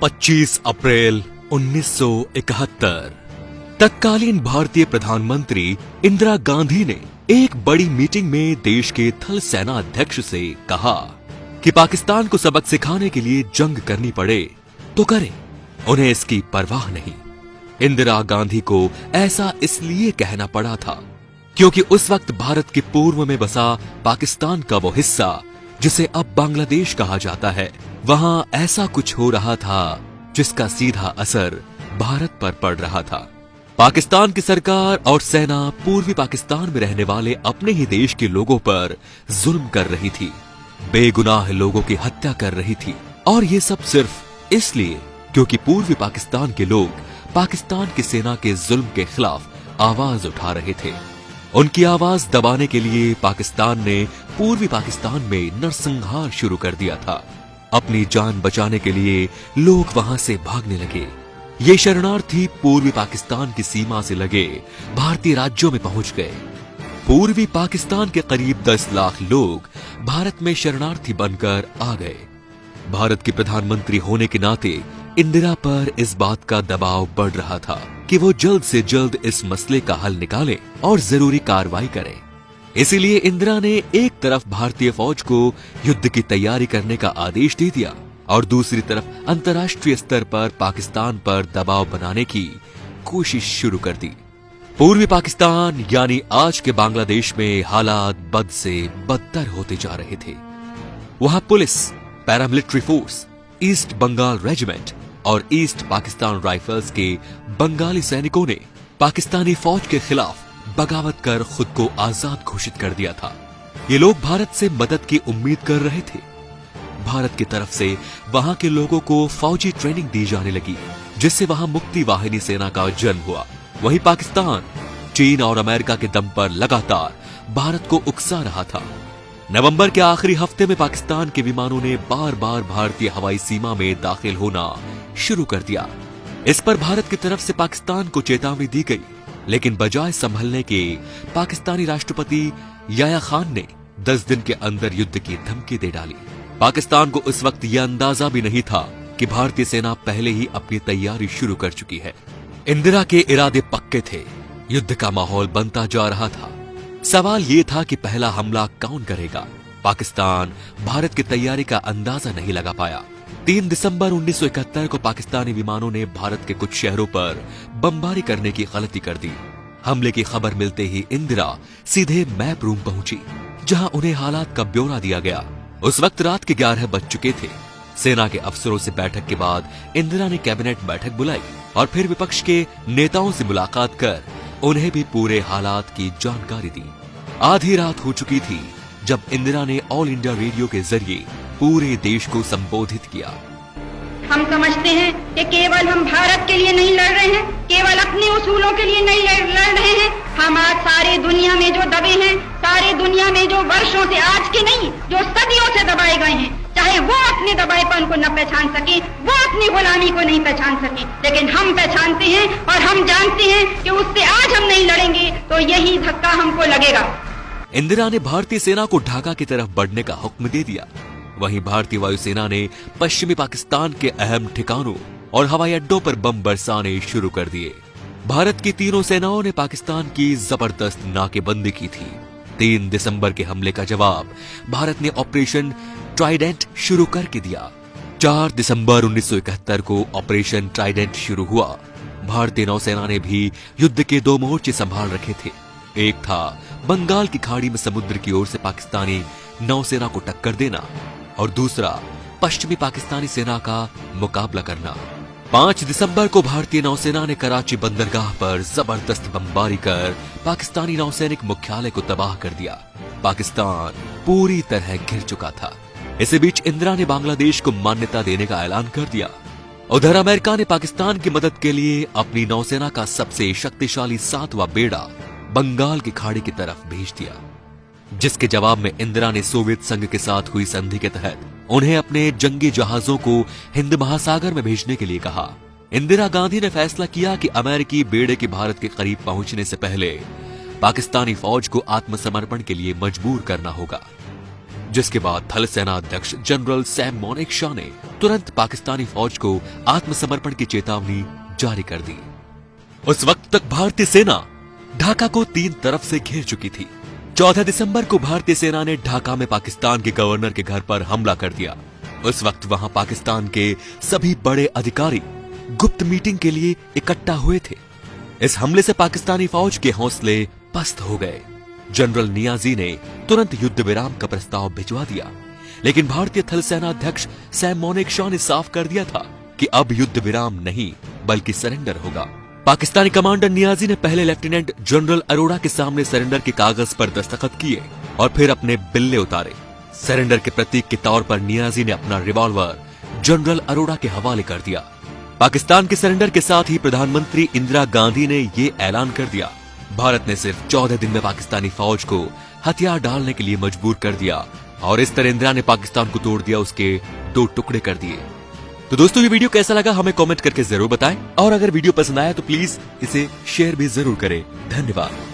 25 अप्रैल 1971 तत्कालीन भारतीय प्रधानमंत्री इंदिरा गांधी ने एक बड़ी मीटिंग में देश के थल सेना अध्यक्ष से कहा कि पाकिस्तान को सबक सिखाने के लिए जंग करनी पड़े तो करें, उन्हें इसकी परवाह नहीं। इंदिरा गांधी को ऐसा इसलिए कहना पड़ा था क्योंकि उस वक्त भारत के पूर्व में बसा पाकिस्तान का वो हिस्सा जिसे अब बांग्लादेश कहा जाता है, वहां ऐसा कुछ हो रहा था जिसका सीधा असर भारत पर पड़ रहा था। पाकिस्तान की सरकार और सेना पूर्वी पाकिस्तान में रहने वाले अपने ही देश के लोगों पर जुल्म कर रही थी, बेगुनाह लोगों की हत्या कर रही थी, और ये सब सिर्फ इसलिए क्योंकि पूर्वी पाकिस्तान के लोग पाकिस्तान की सेना के जुल्म के खिलाफ आवाज उठा रहे थे। उनकी आवाज दबाने के लिए पाकिस्तान ने पूर्वी पाकिस्तान में नरसंहार शुरू कर दिया था। अपनी जान बचाने के लिए लोग वहां से भागने लगे। ये शरणार्थी पूर्वी पाकिस्तान की सीमा से लगे भारतीय राज्यों में पहुंच गए। पूर्वी पाकिस्तान के करीब 10 लाख लोग भारत में शरणार्थी बनकर आ गए। भारत के प्रधानमंत्री होने के नाते इंदिरा पर इस बात का दबाव बढ़ रहा था कि वो जल्द से जल्द इस मसले का हल निकाले और जरूरी कार्रवाई करें। इसीलिए इंदिरा ने एक तरफ भारतीय फौज को युद्ध की तैयारी करने का आदेश दे दिया और दूसरी तरफ अंतर्राष्ट्रीय स्तर पर पाकिस्तान पर दबाव बनाने की कोशिश शुरू कर दी। पूर्वी पाकिस्तान यानी आज के बांग्लादेश में हालात बद से बदतर होते जा रहे थे। वहां police, paramilitary force, East Bengal regiment और ईस्ट पाकिस्तान राइफल्स के बंगाली सैनिकों ने पाकिस्तानी फौज के खिलाफ बगावत कर खुद को आजाद घोषित कर दिया था। ये लोग भारत से मदद की उम्मीद कर रहे थे। भारत की तरफ से वहां के लोगों को फौजी ट्रेनिंग दी जाने लगी, जिससे वहां मुक्ति वाहिनी सेना का जन्म हुआ। वहीं पाकिस्तान चीन और अमेरिका के दम पर लगातार भारत को उकसा रहा था। नवंबर के आखिरी हफ्ते में पाकिस्तान के विमानों ने बार बार भारतीय हवाई सीमा में दाखिल होना शुरू कर दिया। इस पर भारत की तरफ से पाकिस्तान को चेतावनी दी गई, लेकिन बजाय संभलने के पाकिस्तानी राष्ट्रपति याह्या खान ने 10 दिन के अंदर युद्ध की धमकी दे डाली। पाकिस्तान को उस वक्त यह अंदाजा भी नहीं था कि भारतीय सेना पहले ही अपनी तैयारी शुरू कर चुकी है। इंदिरा के इरादे पक्के थे, युद्ध का माहौल बनता जा रहा था। सवाल ये था कि पहला हमला कौन करेगा। पाकिस्तान भारत की तैयारी का अंदाजा नहीं लगा पाया। 3 दिसंबर 1971 को पाकिस्तानी विमानों ने भारत के कुछ शहरों पर बमबारी करने की गलती कर दी। हमले की खबर मिलते ही इंदिरा सीधे मैप रूम पहुंची, जहां उन्हें हालात का ब्यौरा दिया गया। उस वक्त रात के 11 बज चुके थे। सेना के अफसरों से बैठक के बाद इंदिरा ने कैबिनेट बैठक बुलाई और फिर विपक्ष के नेताओं से मुलाकात कर उन्हें भी पूरे हालात की जानकारी दी। आधी रात हो चुकी थी जब इंदिरा ने ऑल इंडिया रेडियो के जरिए पूरे देश को संबोधित किया। हम समझते हैं कि केवल हम भारत के लिए नहीं लड़ रहे हैं, केवल अपने उसूलों के लिए नहीं लड़ रहे हैं। हम आज सारे दुनिया में जो दबे हैं, सारे दुनिया में जो वर्षों से, आज के नहीं, जो सदियों से दबाए गए हैं, चाहे वो अपने दबाएपन को न पहचान सके, वो अपनी गुलामी को नहीं पहचान सके, लेकिन हम पहचानते हैं और हम जानते हैं कि उससे आज हम नहीं लड़ेंगे तो यही धक्का हमको लगेगा। इंदिरा ने भारतीय सेना को ढाका की तरफ बढ़ने का हुक्म दे दिया। वहीं भारतीय वायुसेना ने पश्चिमी पाकिस्तान के अहम ठिकानों और हवाई अड्डों पर बम बरसाने शुरू कर दिए। भारत की तीनों सेनाओं ने पाकिस्तान की जबरदस्त नाकेबंदी की थी। 3 दिसंबर के हमले का जवाब भारत ने ऑपरेशन ट्राइडेंट शुरू करके दिया। 4 दिसंबर 1971 को ऑपरेशन ट्राइडेंट शुरू हुआ। भारतीय नौसेना ने भी युद्ध के 2 मोर्चे संभाल रखे थे। एक था बंगाल की खाड़ी में समुद्र की ओर से पाकिस्तानी नौसेना को टक्कर देना और दूसरा पश्चिमी पाकिस्तानी सेना का मुकाबला करना। 5 दिसंबर को भारतीय नौसेना ने कराची बंदरगाह पर जबरदस्त बमबारी कर पाकिस्तानी नौसैनिक मुख्यालय को तबाह कर दिया। पाकिस्तान पूरी तरह घिर चुका था। इसी बीच इंदिरा ने बांग्लादेश को मान्यता देने का ऐलान कर दिया। उधर अमेरिका ने पाकिस्तान की मदद के लिए अपनी नौसेना का सबसे शक्तिशाली 7वां बेड़ा बंगाल की खाड़ी की तरफ भेज दिया, जिसके जवाब में इंदिरा ने सोवियत संघ के साथ हुई संधि के तहत उन्हें अपने जंगी जहाजों को हिंद महासागर में भेजने के लिए कहा। इंदिरा गांधी ने फैसला किया कि अमेरिकी बेड़े के भारत के करीब पहुंचने से पहले पाकिस्तानी फौज को आत्मसमर्पण के लिए मजबूर करना होगा। जिसके बाद थल सेना अध्यक्ष जनरल सैम मोनेकशॉ ने तुरंत पाकिस्तानी फौज को आत्मसमर्पण की चेतावनी जारी कर दी। उस वक्त तक भारतीय सेना ढाका को 3 तरफ से घेर चुकी थी। 14 दिसंबर को भारतीय सेना ने ढाका में पाकिस्तान के गवर्नर के घर पर हमला कर दिया। उस वक्त वहां पाकिस्तान के सभी बड़े अधिकारी गुप्त मीटिंग के लिए इकट्ठा हुए थे। इस हमले से पाकिस्तानी फौज के हौसले पस्त हो गए। जनरल नियाजी ने तुरंत युद्ध विराम का प्रस्ताव भिजवा दिया, लेकिन भारतीय थल सेना अध्यक्ष सैम मोनेकशॉ ने साफ कर दिया था कि अब युद्ध विराम नहीं बल्कि सरेंडर होगा। पाकिस्तानी कमांडर नियाजी ने पहले लेफ्टिनेंट जनरल अरोड़ा के सामने सरेंडर के कागज पर दस्तखत किए और फिर अपने बिल्ले उतारे। सरेंडर के प्रतीक के तौर पर नियाजी ने अपना रिवॉल्वर जनरल अरोड़ा के हवाले कर दिया। पाकिस्तान के सरेंडर के साथ ही प्रधानमंत्री इंदिरा गांधी ने ये ऐलान कर दिया। भारत ने सिर्फ 14 दिन में पाकिस्तानी फौज को हथियार डालने के लिए मजबूर कर दिया और इस तरह इंदिरा ने पाकिस्तान को तोड़ दिया, उसके 2 टुकड़े कर दिए। तो दोस्तों, ये वीडियो कैसा लगा हमें कमेंट करके जरूर बताएं और अगर वीडियो पसंद आया तो प्लीज इसे शेयर भी जरूर करें। धन्यवाद।